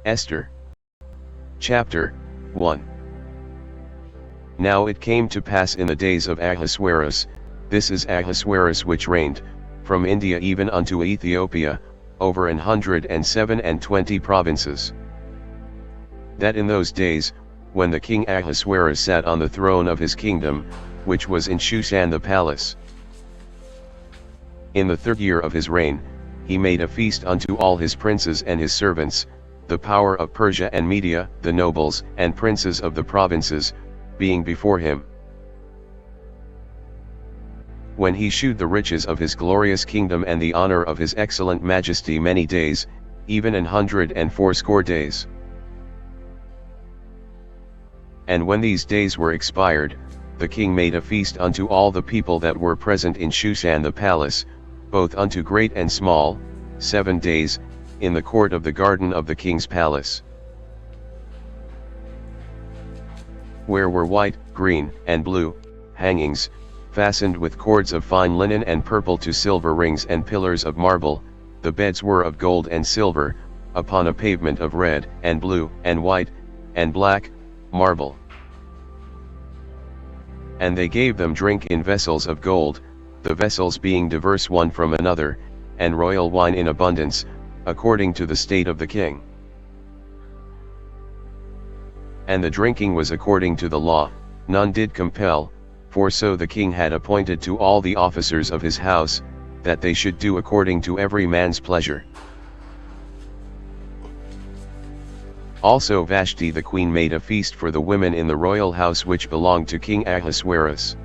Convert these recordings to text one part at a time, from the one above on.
Esther. Chapter 1. Now it came to pass in the days of Ahasuerus, this is Ahasuerus which reigned, from India even unto Ethiopia, over 127 provinces. That in those days, when the king Ahasuerus sat on the throne of his kingdom, which was in Shushan the palace. In the 3rd year of his reign, he made a feast unto all his princes and his servants, the power of Persia and Media, the nobles and princes of the provinces, being before him. When he shewed the riches of his glorious kingdom and the honor of his excellent majesty many days, even 180 days. And when these days were expired, the king made a feast unto all the people that were present in Shushan the palace, both unto great and small, 7 days, in the court of the garden of the king's palace. Where were white, green, and blue hangings, fastened with cords of fine linen and purple to silver rings and pillars of marble, the beds were of gold and silver, upon a pavement of red, and blue, and white, and black, marble. And they gave them drink in vessels of gold, the vessels being diverse one from another, and royal wine in abundance, according to the state of the king. And the drinking was according to the law, none did compel, for so the king had appointed to all the officers of his house, that they should do according to every man's pleasure. Also Vashti the queen made a feast for the women in the royal house which belonged to King Ahasuerus.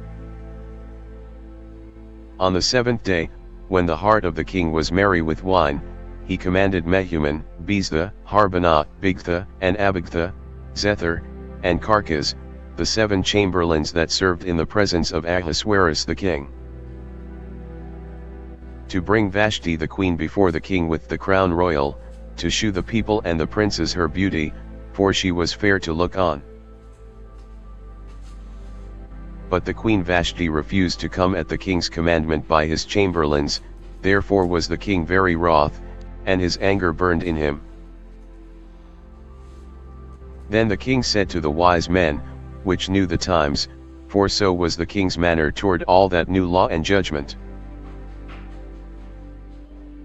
On the 7th day, when the heart of the king was merry with wine, he commanded Mehuman, Biztha, Harbonah, Bigtha, and Abagtha, Zethar, and Carcas, the 7 chamberlains that served in the presence of Ahasuerus the king, to bring Vashti the queen before the king with the crown royal, to shew the people and the princes her beauty, for she was fair to look on. But the queen Vashti refused to come at the king's commandment by his chamberlains, therefore was the king very wroth, and his anger burned in him. Then the king said to the wise men, which knew the times, for so was the king's manner toward all that knew law and judgment.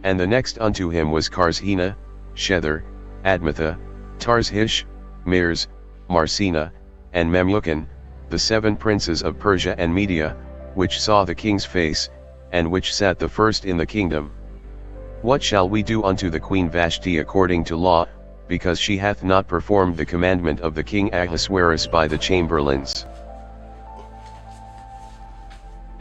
And the next unto him was Karzhena, Shethar, Admatha, Tarshish, Meres, Marsena, and Memucan, the 7 princes of Persia and Media, which saw the king's face, and which sat the first in the kingdom. What shall we do unto the queen Vashti according to law, because she hath not performed the commandment of the king Ahasuerus by the chamberlains?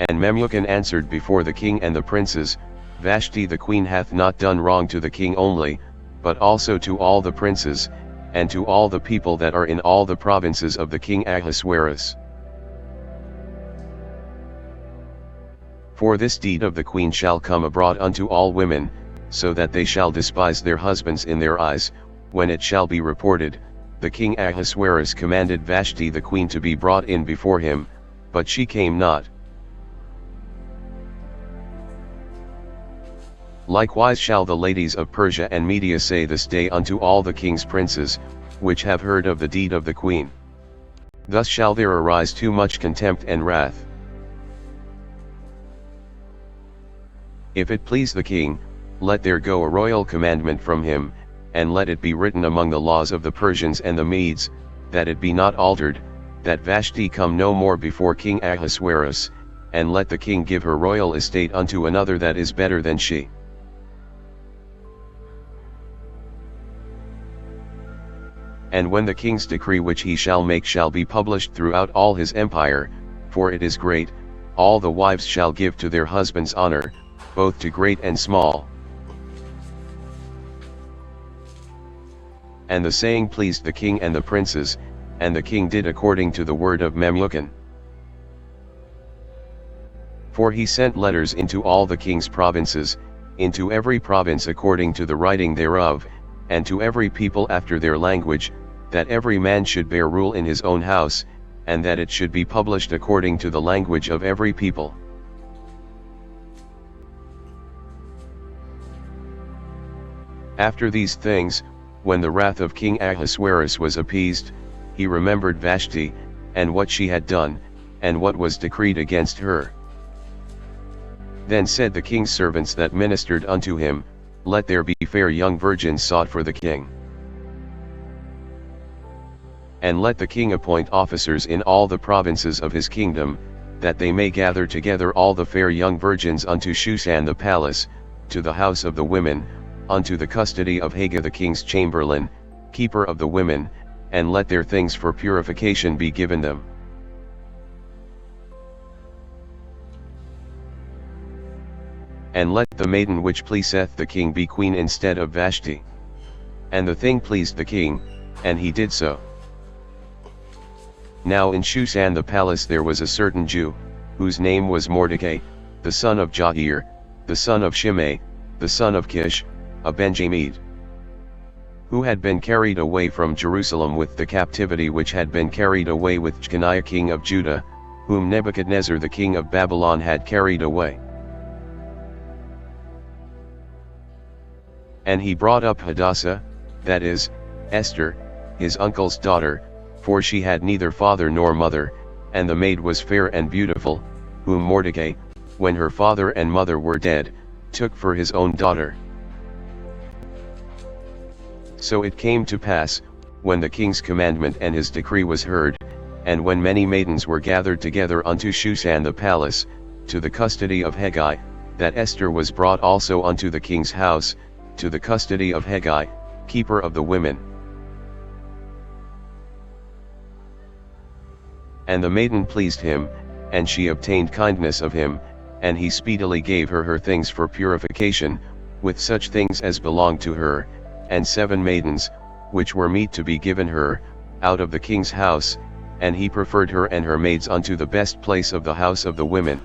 And Memucan answered before the king and the princes, Vashti the queen hath not done wrong to the king only, but also to all the princes, and to all the people that are in all the provinces of the king Ahasuerus. For this deed of the queen shall come abroad unto all women, so that they shall despise their husbands in their eyes, when it shall be reported, the king Ahasuerus commanded Vashti the queen to be brought in before him, but she came not. Likewise shall the ladies of Persia and Media say this day unto all the king's princes, which have heard of the deed of the queen. Thus shall there arise too much contempt and wrath. If it please the king, let there go a royal commandment from him, and let it be written among the laws of the Persians and the Medes, that it be not altered, that Vashti come no more before King Ahasuerus, and let the king give her royal estate unto another that is better than she. And when the king's decree which he shall make shall be published throughout all his empire, for it is great, all the wives shall give to their husbands honor, both to great and small. And the saying pleased the king and the princes, and the king did according to the word of Memucan. For he sent letters into all the king's provinces, into every province according to the writing thereof, and to every people after their language, that every man should bear rule in his own house, and that it should be published according to the language of every people. After these things, When the wrath of King Ahasuerus was appeased, he remembered Vashti, and what she had done, and what was decreed against her. Then said the king's servants that ministered unto him, Let there be fair young virgins sought for the king. And let the king appoint officers in all the provinces of his kingdom, that they may gather together all the fair young virgins unto Shushan the palace, to the house of the women, unto the custody of Haggai the king's chamberlain, keeper of the women, and let their things for purification be given them. And let the maiden which pleaseth the king be queen instead of Vashti. And the thing pleased the king, and he did so. Now in Shushan the palace there was a certain Jew, whose name was Mordecai, the son of Jair, the son of Shimei, the son of Kish, a Benjamite, who had been carried away from Jerusalem with the captivity which had been carried away with Jeconiah king of Judah, whom Nebuchadnezzar the king of Babylon had carried away. And he brought up Hadassah, that is, Esther, his uncle's daughter, for she had neither father nor mother, and the maid was fair and beautiful, whom Mordecai, when her father and mother were dead, took for his own daughter. So it came to pass, when the king's commandment and his decree was heard, and when many maidens were gathered together unto Shushan the palace, to the custody of Haggai, that Esther was brought also unto the king's house, to the custody of Haggai, keeper of the women. And the maiden pleased him, and she obtained kindness of him, and he speedily gave her her things for purification, with such things as belonged to her, and 7 maidens, which were meet to be given her, out of the king's house, and he preferred her and her maids unto the best place of the house of the women.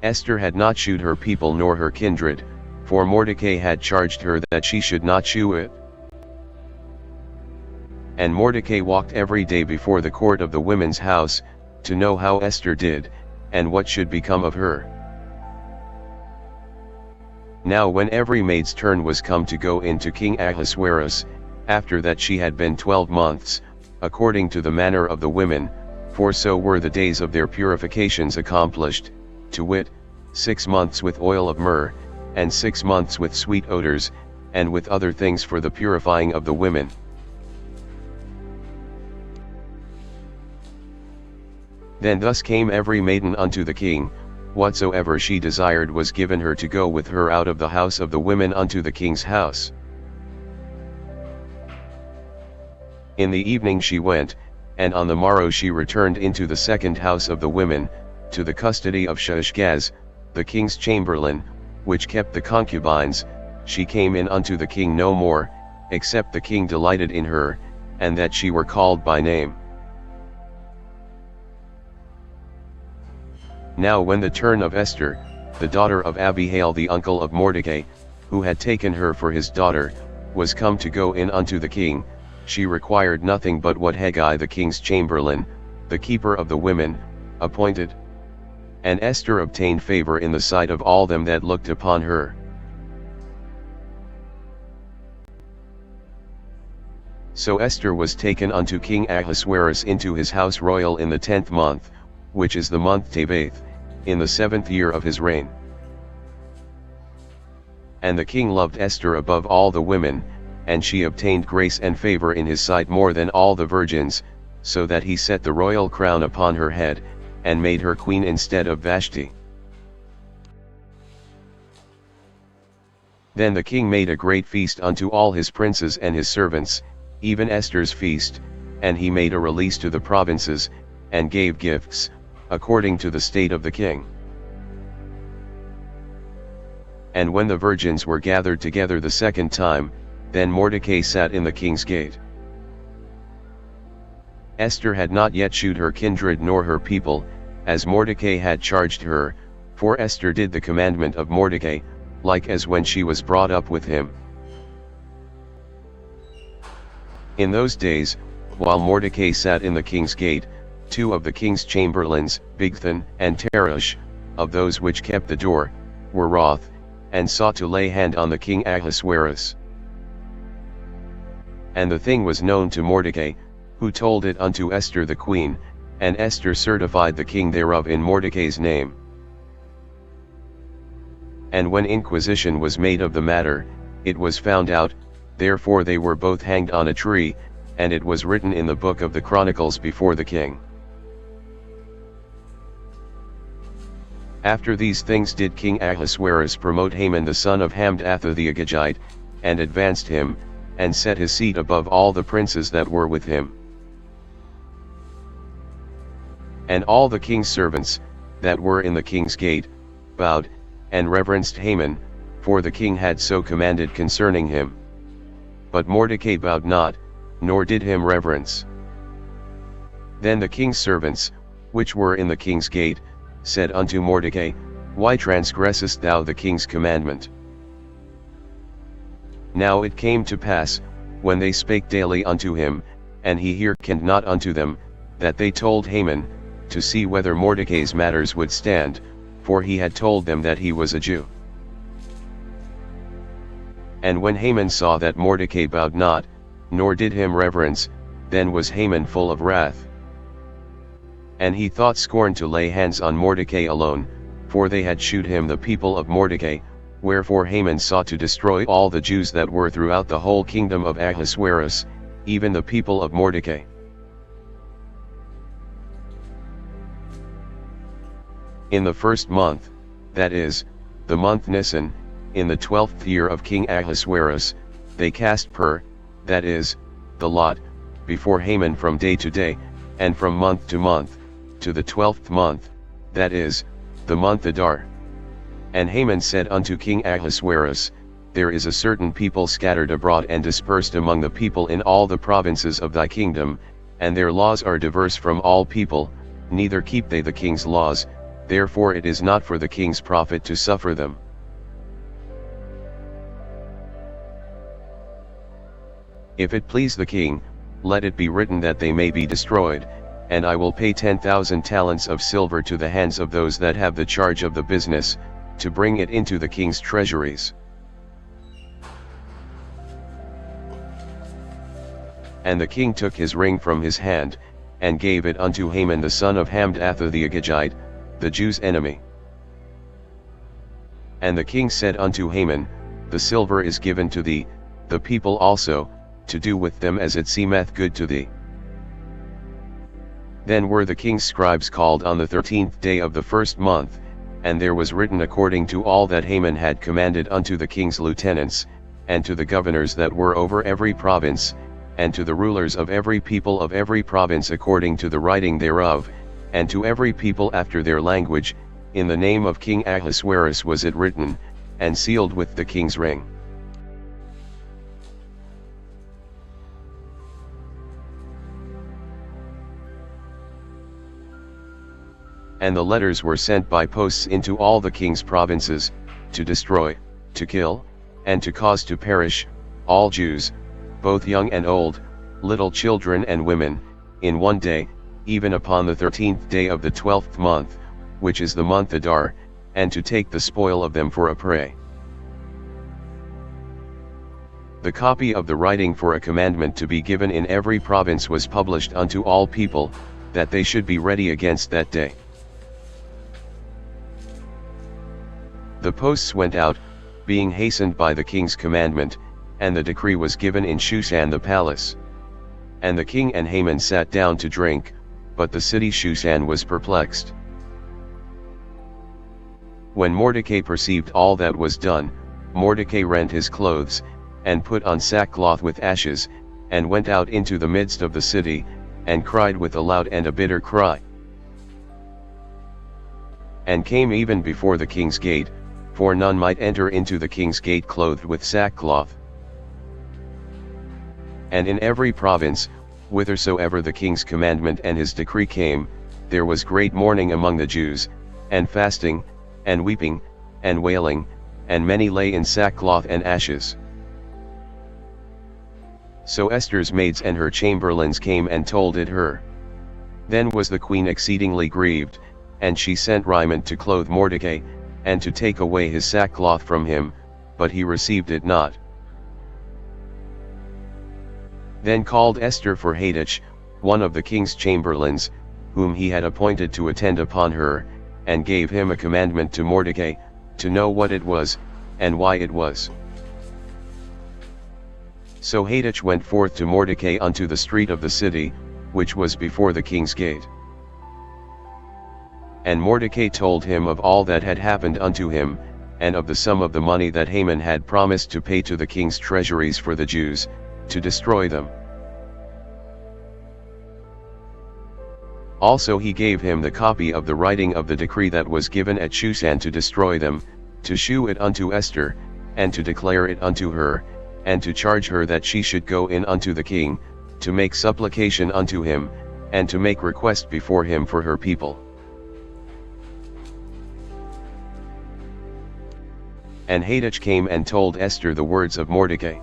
Esther had not shewed her people nor her kindred, for Mordecai had charged her that she should not shew it. And Mordecai walked every day before the court of the women's house, to know how Esther did, and what should become of her. Now when every maid's turn was come to go in to King Ahasuerus, after that she had been 12 months, according to the manner of the women, for so were the days of their purifications accomplished, to wit, 6 months with oil of myrrh, and 6 months with sweet odors, and with other things for the purifying of the women. Then thus came every maiden unto the king, whatsoever she desired was given her to go with her out of the house of the women unto the king's house. In the evening she went, and on the morrow she returned into the second house of the women, to the custody of Shaashgaz, the king's chamberlain, which kept the concubines. She came in unto the king no more, except the king delighted in her, and that she were called by name. Now when the turn of Esther, the daughter of Abihail the uncle of Mordecai, who had taken her for his daughter, was come to go in unto the king, she required nothing but what Haggai the king's chamberlain, the keeper of the women, appointed. And Esther obtained favor in the sight of all them that looked upon her. So Esther was taken unto King Ahasuerus into his house royal in the 10th month, which is the month Tebeth, in the 7th year of his reign. And the king loved Esther above all the women, and she obtained grace and favor in his sight more than all the virgins, so that he set the royal crown upon her head, and made her queen instead of Vashti. Then the king made a great feast unto all his princes and his servants, even Esther's feast, and he made a release to the provinces, and gave gifts, according to the state of the king. And when the virgins were gathered together the second time, then Mordecai sat in the king's gate. Esther had not yet shewed her kindred nor her people, as Mordecai had charged her, for Esther did the commandment of Mordecai, like as when she was brought up with him. In those days, while Mordecai sat in the king's gate, 2 of the king's chamberlains, Bigthan and Teresh, of those which kept the door, were wroth, and sought to lay hand on the king Ahasuerus. And the thing was known to Mordecai, who told it unto Esther the queen, and Esther certified the king thereof in Mordecai's name. And when inquisition was made of the matter, it was found out, therefore they were both hanged on a tree, and it was written in the book of the Chronicles before the king. After these things did King Ahasuerus promote Haman the son of Hammedatha the Agagite, and advanced him, and set his seat above all the princes that were with him. And all the king's servants, that were in the king's gate, bowed, and reverenced Haman, for the king had so commanded concerning him. But Mordecai bowed not, nor did him reverence. Then the king's servants, which were in the king's gate, said unto Mordecai, Why transgressest thou the king's commandment? Now it came to pass, when they spake daily unto him, and he hearkened not unto them, that they told Haman, to see whether Mordecai's matters would stand, for he had told them that he was a Jew. And when Haman saw that Mordecai bowed not, nor did him reverence, then was Haman full of wrath. And he thought scorn to lay hands on Mordecai alone, for they had shewed him the people of Mordecai, wherefore Haman sought to destroy all the Jews that were throughout the whole kingdom of Ahasuerus, even the people of Mordecai. In the first month, that is, the month Nisan, in the 12th year of King Ahasuerus, they cast that is, the lot, before Haman from day to day, and from month to month, to the 12th month, that is, the month Adar. And Haman said unto King Ahasuerus, There is a certain people scattered abroad and dispersed among the people in all the provinces of thy kingdom, and their laws are diverse from all people, neither keep they the king's laws, therefore it is not for the king's profit to suffer them. If it please the king, let it be written that they may be destroyed, and I will pay 10,000 talents of silver to the hands of those that have the charge of the business, to bring it into the king's treasuries. And the king took his ring from his hand, and gave it unto Haman the son of Hammedatha the Agagite, the Jews' enemy. And the king said unto Haman, The silver is given to thee, the people also, to do with them as it seemeth good to thee. Then were the king's scribes called on the 13th day of the first month, and there was written according to all that Haman had commanded unto the king's lieutenants, and to the governors that were over every province, and to the rulers of every people of every province according to the writing thereof, and to every people after their language, in the name of King Ahasuerus was it written, and sealed with the king's ring. And the letters were sent by posts into all the king's provinces, to destroy, to kill, and to cause to perish, all Jews, both young and old, little children and women, in one day, even upon the 13th day of the 12th month, which is the month Adar, and to take the spoil of them for a prey. The copy of the writing for a commandment to be given in every province was published unto all people, that they should be ready against that day. The posts went out, being hastened by the king's commandment, and the decree was given in Shushan the palace. And the king and Haman sat down to drink, but the city Shushan was perplexed. When Mordecai perceived all that was done, Mordecai rent his clothes, and put on sackcloth with ashes, and went out into the midst of the city, and cried with a loud and a bitter cry. And came even before the king's gate, for none might enter into the king's gate clothed with sackcloth. And in every province, whithersoever the king's commandment and his decree came, there was great mourning among the Jews, and fasting, and weeping, and wailing, and many lay in sackcloth and ashes. So Esther's maids and her chamberlains came and told it her. Then was the queen exceedingly grieved, and she sent raiment to clothe Mordecai, and to take away his sackcloth from him, but he received it not. Then called Esther for Hathach, one of the king's chamberlains, whom he had appointed to attend upon her, and gave him a commandment to Mordecai, to know what it was, and why it was. So Hathach went forth to Mordecai unto the street of the city, which was before the king's gate. And Mordecai told him of all that had happened unto him, and of the sum of the money that Haman had promised to pay to the king's treasuries for the Jews, to destroy them. Also he gave him the copy of the writing of the decree that was given at Shushan to destroy them, to shew it unto Esther, and to declare it unto her, and to charge her that she should go in unto the king, to make supplication unto him, and to make request before him for her people. And Hathach came and told Esther the words of Mordecai.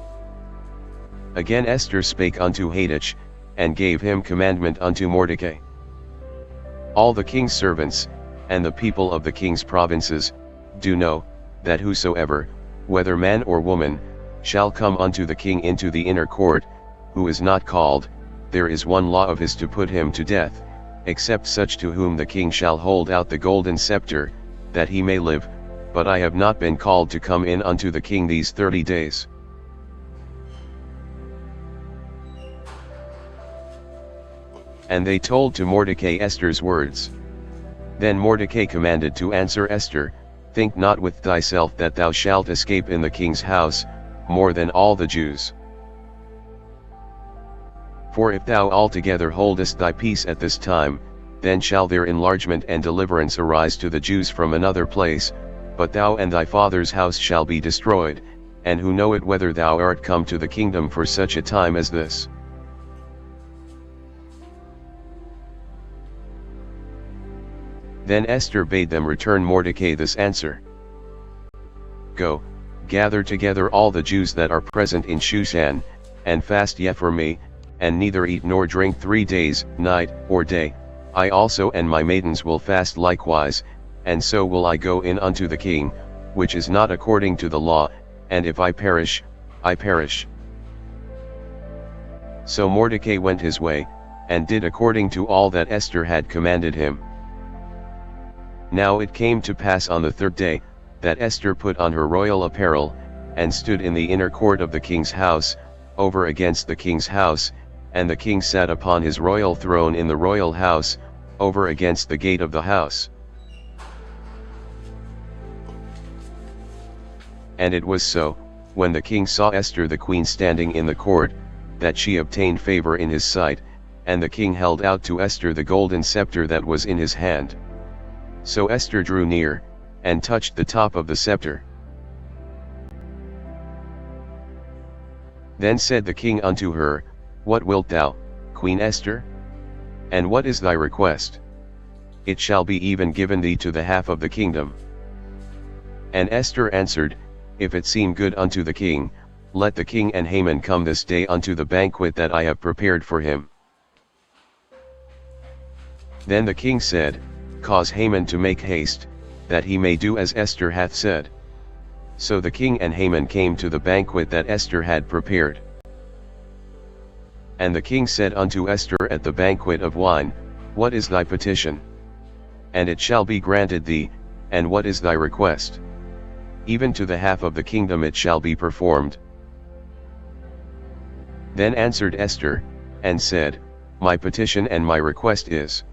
Again Esther spake unto Hathach, and gave him commandment unto Mordecai. All the king's servants, and the people of the king's provinces, do know, that whosoever, whether man or woman, shall come unto the king into the inner court, who is not called, there is one law of his to put him to death, except such to whom the king shall hold out the golden scepter, that he may live, but I have not been called to come in unto the king these 30 days. And they told to Mordecai Esther's words. Then Mordecai commanded to answer Esther, Think not with thyself that thou shalt escape in the king's house, more than all the Jews. For if thou altogether holdest thy peace at this time, then shall their enlargement and deliverance arise to the Jews from another place, but thou and thy father's house shall be destroyed, and who knoweth whether thou art come to the kingdom for such a time as this? Then Esther bade them return Mordecai this answer. Go, gather together all the Jews that are present in Shushan, and fast ye for me, and neither eat nor drink 3 days, night or day. I also and my maidens will fast likewise, and so will I go in unto the king, which is not according to the law, and if I perish, I perish. So Mordecai went his way, and did according to all that Esther had commanded him. Now it came to pass on the 3rd day, that Esther put on her royal apparel, and stood in the inner court of the king's house, over against the king's house, and the king sat upon his royal throne in the royal house, over against the gate of the house. And it was so, when the king saw Esther the queen standing in the court, that she obtained favor in his sight, and the king held out to Esther the golden scepter that was in his hand. So Esther drew near, and touched the top of the scepter. Then said the king unto her, What wilt thou, Queen Esther? And what is thy request? It shall be even given thee to the half of the kingdom. And Esther answered, If it seem good unto the king, let the king and Haman come this day unto the banquet that I have prepared for him. Then the king said, Cause Haman to make haste, that he may do as Esther hath said. So the king and Haman came to the banquet that Esther had prepared. And the king said unto Esther at the banquet of wine, What is thy petition? And it shall be granted thee, and what is thy request? Even to the half of the kingdom it shall be performed. Then answered Esther, and said, My petition and my request is,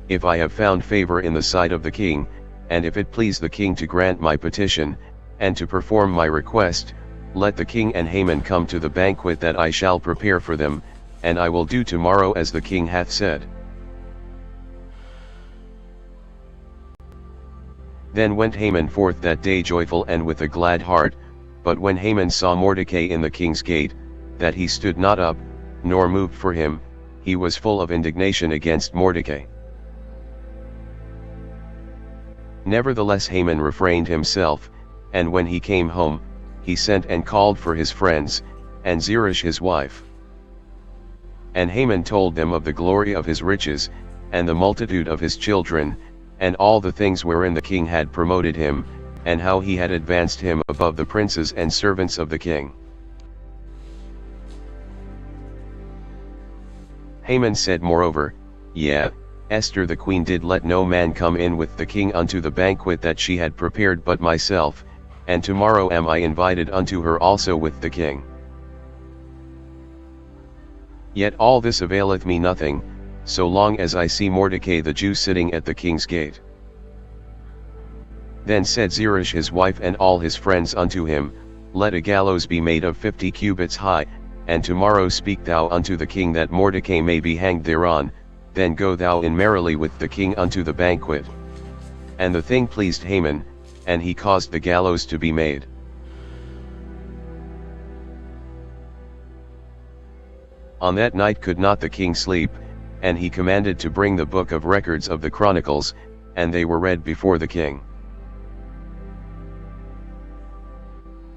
if I have found favor in the sight of the king, and if it please the king to grant my petition, and to perform my request, let the king and Haman come to the banquet that I shall prepare for them, and I will do tomorrow as the king hath said. Then went Haman forth that day joyful and with a glad heart, but when Haman saw Mordecai in the king's gate, that he stood not up, nor moved for him, he was full of indignation against Mordecai. Nevertheless Haman refrained himself, and when he came home, he sent and called for his friends, and Zeresh his wife. And Haman told them of the glory of his riches, and the multitude of his children, and all the things wherein the king had promoted him, and how he had advanced him above the princes and servants of the king. Haman said moreover, Yea, Esther the queen did let no man come in with the king unto the banquet that she had prepared but myself, and tomorrow am I invited unto her also with the king. Yet all this availeth me nothing, so long as I see Mordecai the Jew sitting at the king's gate. Then said Zeresh his wife and all his friends unto him, Let a gallows be made of 50 cubits high, and tomorrow speak thou unto the king that Mordecai may be hanged thereon, then go thou in merrily with the king unto the banquet. And the thing pleased Haman, and he caused the gallows to be made. On that night could not the king sleep, and he commanded to bring the book of records of the Chronicles, and they were read before the king.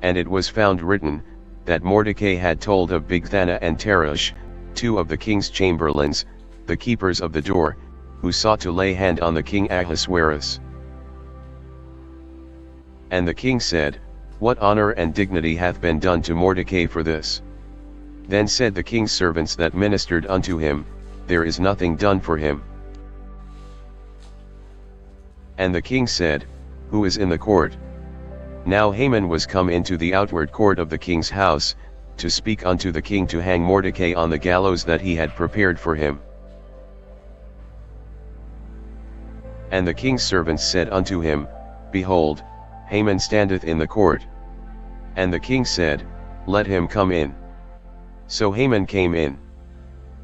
And it was found written, that Mordecai had told of Bigthana and Teresh, two of the king's chamberlains, the keepers of the door, who sought to lay hand on the king Ahasuerus. And the king said, What honor and dignity hath been done to Mordecai for this? Then said the king's servants that ministered unto him, There is nothing done for him. And the king said, Who is in the court? Now Haman was come into the outward court of the king's house, to speak unto the king to hang Mordecai on the gallows that he had prepared for him. And the king's servants said unto him, Behold, Haman standeth in the court. And the king said, Let him come in. So Haman came in.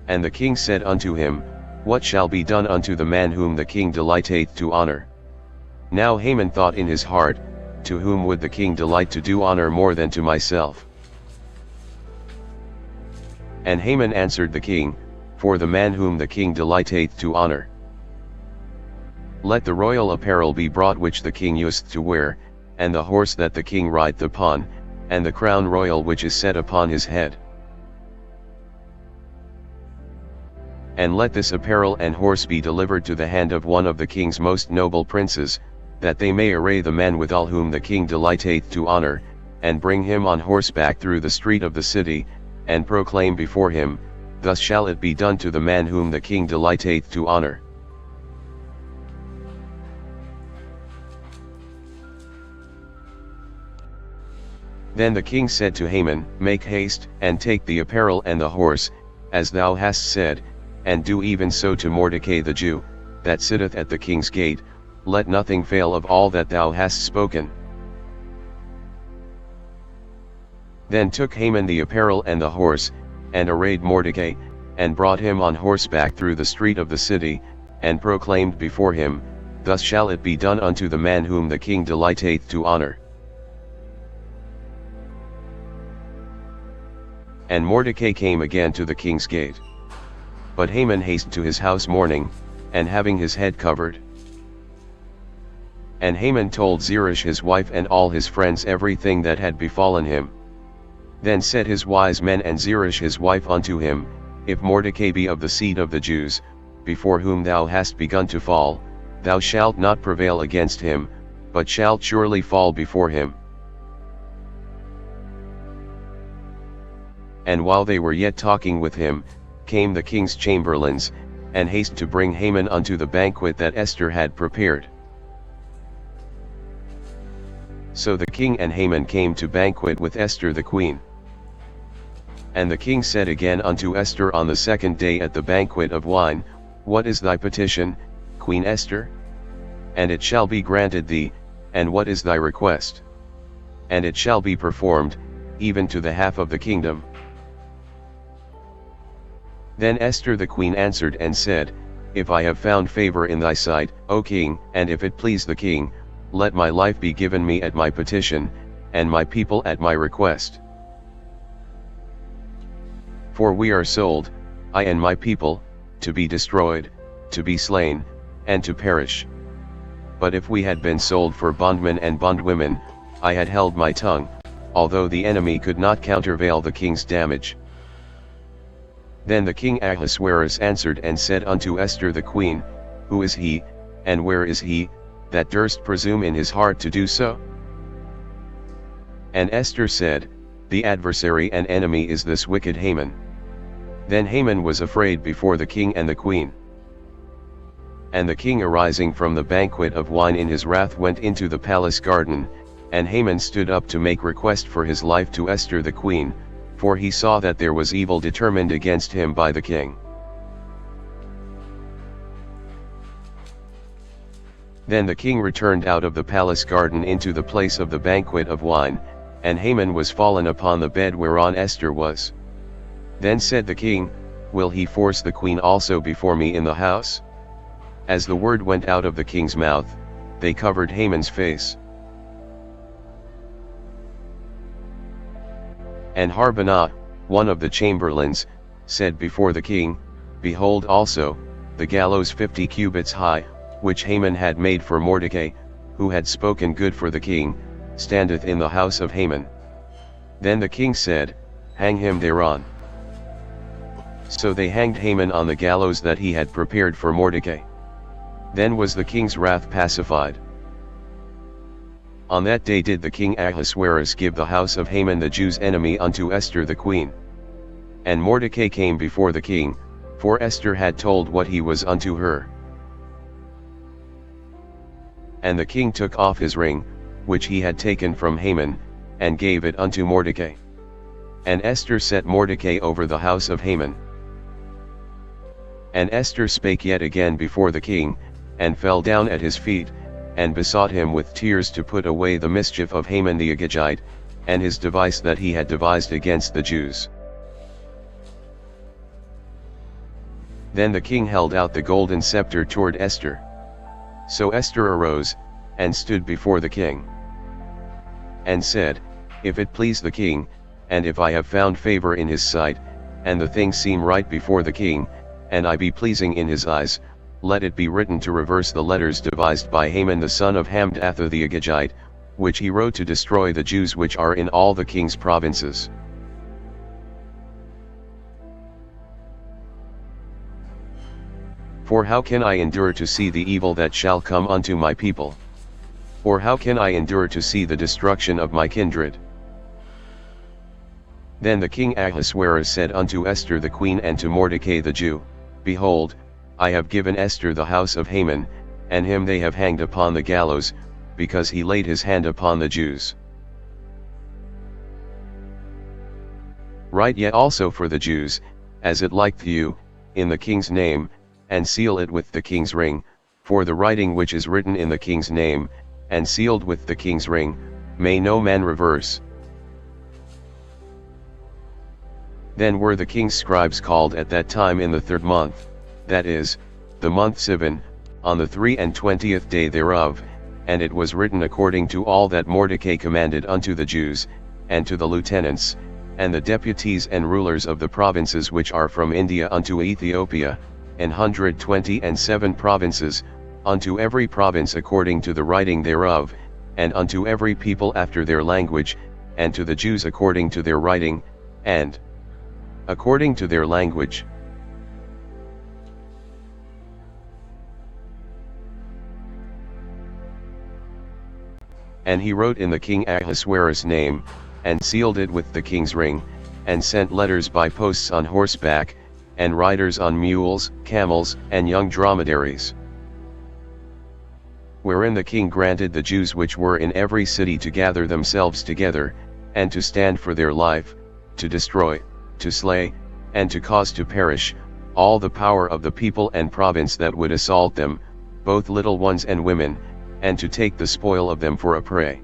And the king said unto him, What shall be done unto the man whom the king delighteth to honor? Now Haman thought in his heart, To whom would the king delight to do honor more than to myself? And Haman answered the king, For the man whom the king delighteth to honor. Let the royal apparel be brought which the king useth to wear, and the horse that the king rideth upon, and the crown royal which is set upon his head. And let this apparel and horse be delivered to the hand of one of the king's most noble princes, that they may array the man withal whom the king delighteth to honor, and bring him on horseback through the street of the city, and proclaim before him, Thus shall it be done to the man whom the king delighteth to honor. Then the king said to Haman, Make haste, and take the apparel and the horse, as thou hast said, and do even so to Mordecai the Jew, that sitteth at the king's gate, let nothing fail of all that thou hast spoken. Then took Haman the apparel and the horse, and arrayed Mordecai, and brought him on horseback through the street of the city, and proclaimed before him, Thus shall it be done unto the man whom the king delighteth to honor. And Mordecai came again to the king's gate. But Haman hasted to his house mourning, and having his head covered. And Haman told Zeresh his wife and all his friends everything that had befallen him. Then said his wise men and Zeresh his wife unto him, If Mordecai be of the seed of the Jews, before whom thou hast begun to fall, thou shalt not prevail against him, but shalt surely fall before him. And while they were yet talking with him, came the king's chamberlains, and hasted to bring Haman unto the banquet that Esther had prepared. So the king and Haman came to banquet with Esther the queen. And the king said again unto Esther on the second day at the banquet of wine, What is thy petition, Queen Esther? And it shall be granted thee, and what is thy request? And it shall be performed, even to the half of the kingdom. Then Esther the queen answered and said, If I have found favor in thy sight, O king, and if it please the king, let my life be given me at my petition, and my people at my request. For we are sold, I and my people, to be destroyed, to be slain, and to perish. But if we had been sold for bondmen and bondwomen, I had held my tongue, although the enemy could not countervail the king's damage. Then the king Ahasuerus answered and said unto Esther the queen, Who is he, and where is he, that durst presume in his heart to do so? And Esther said, The adversary and enemy is this wicked Haman. Then Haman was afraid before the king and the queen. And the king arising from the banquet of wine in his wrath went into the palace garden, and Haman stood up to make request for his life to Esther the queen, for he saw that there was evil determined against him by the king. Then the king returned out of the palace garden into the place of the banquet of wine, and Haman was fallen upon the bed whereon Esther was. Then said the king, Will he force the queen also before me in the house? As the word went out of the king's mouth, they covered Haman's face. And Harbonah, one of the chamberlains, said before the king, Behold also, the gallows 50 cubits high, which Haman had made for Mordecai, who had spoken good for the king, standeth in the house of Haman. Then the king said, Hang him thereon. So they hanged Haman on the gallows that he had prepared for Mordecai. Then was the king's wrath pacified. On that day did the king Ahasuerus give the house of Haman the Jews' enemy unto Esther the queen. And Mordecai came before the king, for Esther had told what he was unto her. And the king took off his ring, which he had taken from Haman, and gave it unto Mordecai. And Esther set Mordecai over the house of Haman. And Esther spake yet again before the king, and fell down at his feet, and besought him with tears to put away the mischief of Haman the Agagite, and his device that he had devised against the Jews. Then the king held out the golden scepter toward Esther. So Esther arose, and stood before the king, and said, If it please the king, and if I have found favor in his sight, and the thing seem right before the king, and I be pleasing in his eyes, let it be written to reverse the letters devised by Haman the son of Hammedatha the Agagite, which he wrote to destroy the Jews which are in all the king's provinces. For how can I endure to see the evil that shall come unto my people? Or how can I endure to see the destruction of my kindred? Then the king Ahasuerus said unto Esther the queen and to Mordecai the Jew, Behold, I have given Esther the house of Haman, and him they have hanged upon the gallows, because he laid his hand upon the Jews. Write yet also for the Jews, as it liketh you, in the king's name, and seal it with the king's ring, for the writing which is written in the king's name, and sealed with the king's ring, may no man reverse. Then were the king's scribes called at that time in the 3rd month, that is, the month Sivan, on the 23rd day thereof, and it was written according to all that Mordecai commanded unto the Jews, and to the lieutenants, and the deputies and rulers of the provinces which are from India unto Ethiopia, 127 provinces, unto every province according to the writing thereof, and unto every people after their language, and to the Jews according to their writing, and according to their language. And he wrote in the king Ahasuerus' name, and sealed it with the king's ring, and sent letters by posts on horseback, and riders on mules, camels, and young dromedaries. Wherein the king granted the Jews which were in every city to gather themselves together, and to stand for their life, to destroy, to slay, and to cause to perish, all the power of the people and province that would assault them, both little ones and women, and to take the spoil of them for a prey.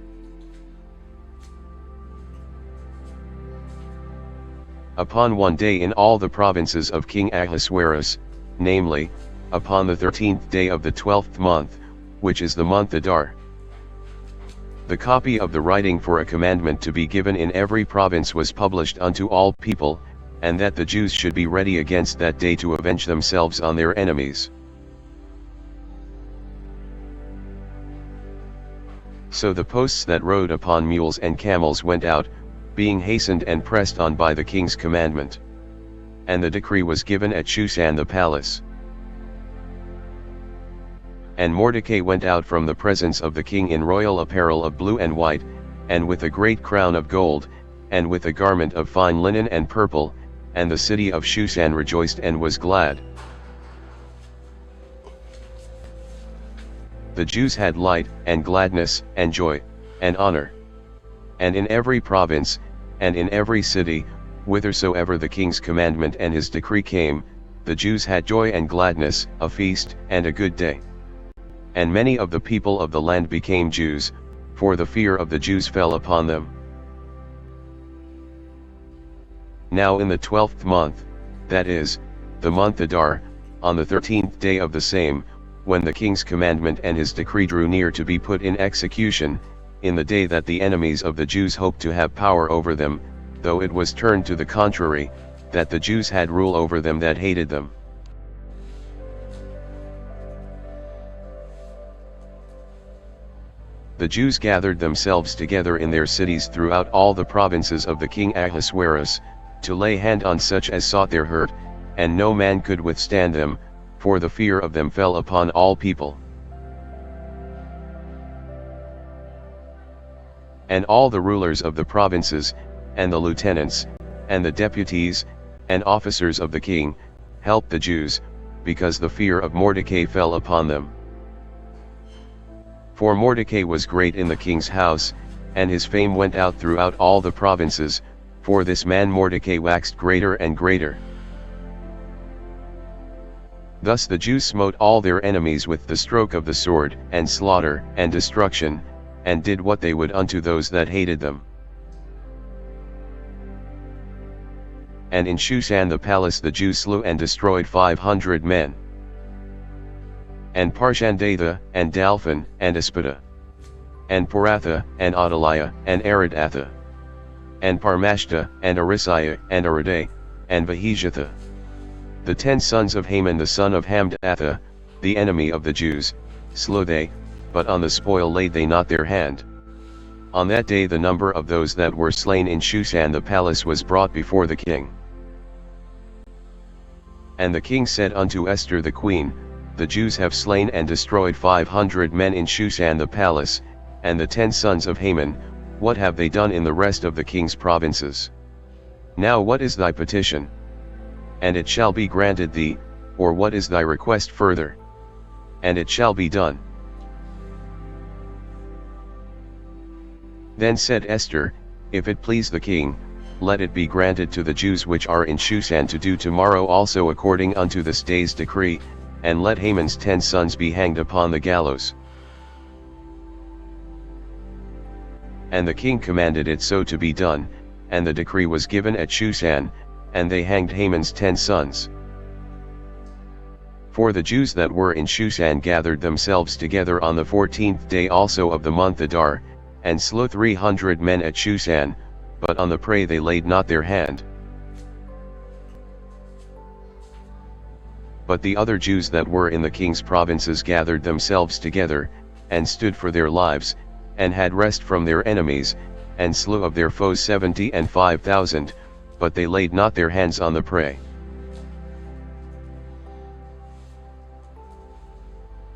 Upon one day in all the provinces of King Ahasuerus, namely, upon the 13th day of the 12th month, which is the month Adar, the copy of the writing for a commandment to be given in every province was published unto all people, and that the Jews should be ready against that day to avenge themselves on their enemies. So the posts that rode upon mules and camels went out, being hastened and pressed on by the king's commandment. And the decree was given at Shushan the palace. And Mordecai went out from the presence of the king in royal apparel of blue and white, and with a great crown of gold, and with a garment of fine linen and purple, and the city of Shushan rejoiced and was glad. The Jews had light, and gladness, and joy, and honor. And in every province, and in every city, whithersoever the king's commandment and his decree came, the Jews had joy and gladness, a feast, and a good day. And many of the people of the land became Jews, for the fear of the Jews fell upon them. Now in the 12th month, that is, the month Adar, on the 13th day of the same, when the king's commandment and his decree drew near to be put in execution, in the day that the enemies of the Jews hoped to have power over them, though it was turned to the contrary, that the Jews had rule over them that hated them. The Jews gathered themselves together in their cities throughout all the provinces of the king Ahasuerus, to lay hand on such as sought their hurt, and no man could withstand them, for the fear of them fell upon all people. And all the rulers of the provinces, and the lieutenants, and the deputies, and officers of the king, helped the Jews, because the fear of Mordecai fell upon them. For Mordecai was great in the king's house, and his fame went out throughout all the provinces, for this man Mordecai waxed greater and greater. Thus the Jews smote all their enemies with the stroke of the sword, and slaughter, and destruction, and did what they would unto those that hated them. And in Shushan the palace the Jews slew and destroyed 500 men. And Parshandatha, and Dalphon, and Aspida, and Poratha, and Adaliah, and Aridatha, and Parmashta, and Arisiah, and Ariday, and Vahijatha. The 10 sons of Haman the son of Hamdatha, the enemy of the Jews, slew they, but on the spoil laid they not their hand. On that day the number of those that were slain in Shushan the palace was brought before the king. And the king said unto Esther the queen, The Jews have slain and destroyed 500 men in Shushan the palace, and the 10 sons of Haman, what have they done in the rest of the king's provinces? Now what is thy petition? And it shall be granted thee, or what is thy request further? And it shall be done. Then said Esther, If it please the king, let it be granted to the Jews which are in Shushan to do tomorrow also according unto this day's decree, and let Haman's 10 sons be hanged upon the gallows. And the king commanded it so to be done, and the decree was given at Shushan, and they hanged Haman's 10 sons. For the Jews that were in Shushan gathered themselves together on the 14th day also of the month Adar, and slew 300 men at Shushan, but on the prey they laid not their hand. But the other Jews that were in the king's provinces gathered themselves together, and stood for their lives, and had rest from their enemies, and slew of their foes 75,000, but they laid not their hands on the prey.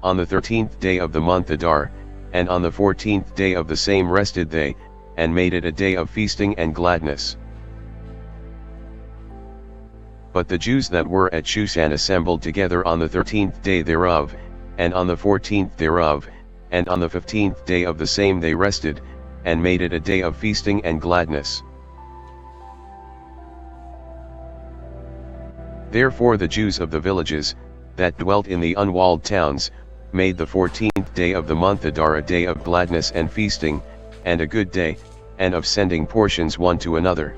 On the 13th day of the month Adar, and on the 14th day of the same rested they, and made it a day of feasting and gladness. But the Jews that were at Shushan assembled together on the 13th day thereof, and on the 14th thereof, and on the 15th day of the same they rested, and made it a day of feasting and gladness. Therefore the Jews of the villages, that dwelt in the unwalled towns, made the 14th day of the month Adar a day of gladness and feasting, and a good day, and of sending portions one to another.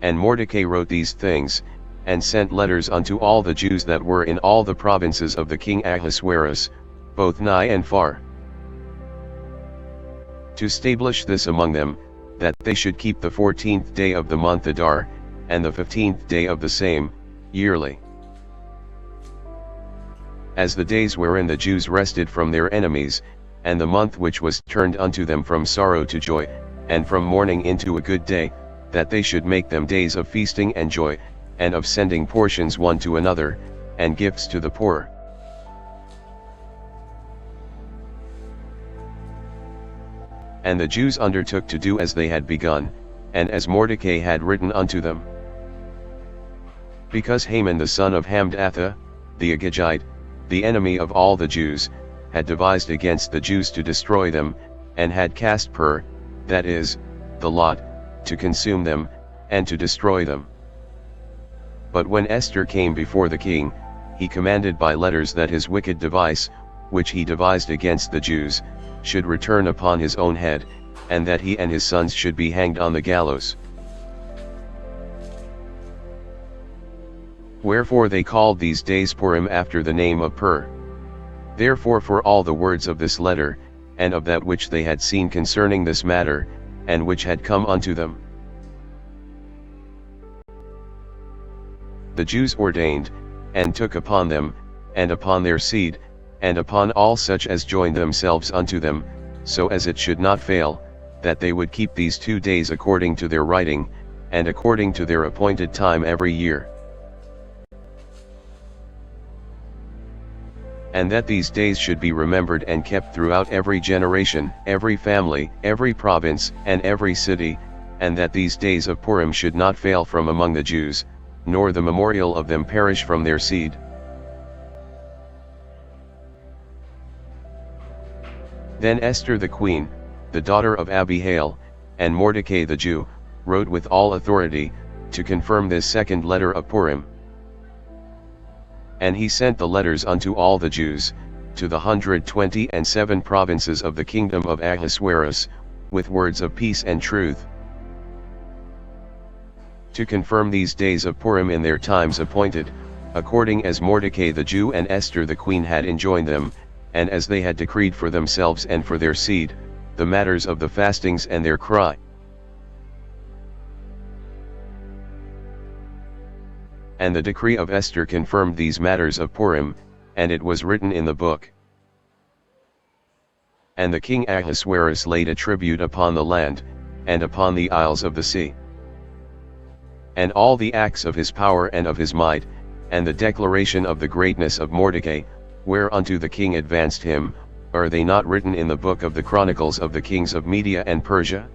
And Mordecai wrote these things, and sent letters unto all the Jews that were in all the provinces of the king Ahasuerus, both nigh and far, to stablish this among them, that they should keep the 14th day of the month Adar, and the 15th day of the same, yearly, as the days wherein the Jews rested from their enemies, and the month which was turned unto them from sorrow to joy, and from mourning into a good day, that they should make them days of feasting and joy, and of sending portions one to another, and gifts to the poor. And the Jews undertook to do as they had begun, and as Mordecai had written unto them. Because Haman the son of Hammedatha, the Agagite, the enemy of all the Jews, had devised against the Jews to destroy them, and had cast pur, that is, the lot, to consume them, and to destroy them. But when Esther came before the king, he commanded by letters that his wicked device, which he devised against the Jews, should return upon his own head, and that he and his sons should be hanged on the gallows. Wherefore they called these days Purim after the name of Pur. Therefore for all the words of this letter, and of that which they had seen concerning this matter, and which had come unto them, the Jews ordained, and took upon them, and upon their seed, and upon all such as joined themselves unto them, so as it should not fail, that they would keep these 2 days according to their writing, and according to their appointed time every year. And that these days should be remembered and kept throughout every generation, every family, every province, and every city, and that these days of Purim should not fail from among the Jews, nor the memorial of them perish from their seed. Then Esther the queen, the daughter of Abihail, and Mordecai the Jew, wrote with all authority, to confirm this second letter of Purim. And he sent the letters unto all the Jews, to the 127 provinces of the kingdom of Ahasuerus, with words of peace and truth, to confirm these days of Purim in their times appointed, according as Mordecai the Jew and Esther the queen had enjoined them, and as they had decreed for themselves and for their seed, the matters of the fastings and their cry. And the decree of Esther confirmed these matters of Purim, and it was written in the book. And the king Ahasuerus laid a tribute upon the land, and upon the isles of the sea. And all the acts of his power and of his might, and the declaration of the greatness of Mordecai, whereunto the king advanced him, are they not written in the book of the chronicles of the kings of Media and Persia?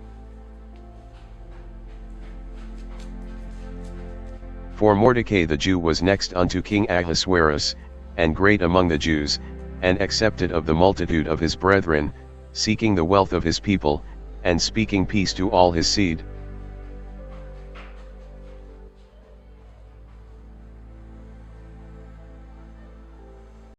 For Mordecai the Jew was next unto King Ahasuerus, and great among the Jews, and accepted of the multitude of his brethren, seeking the wealth of his people, and speaking peace to all his seed.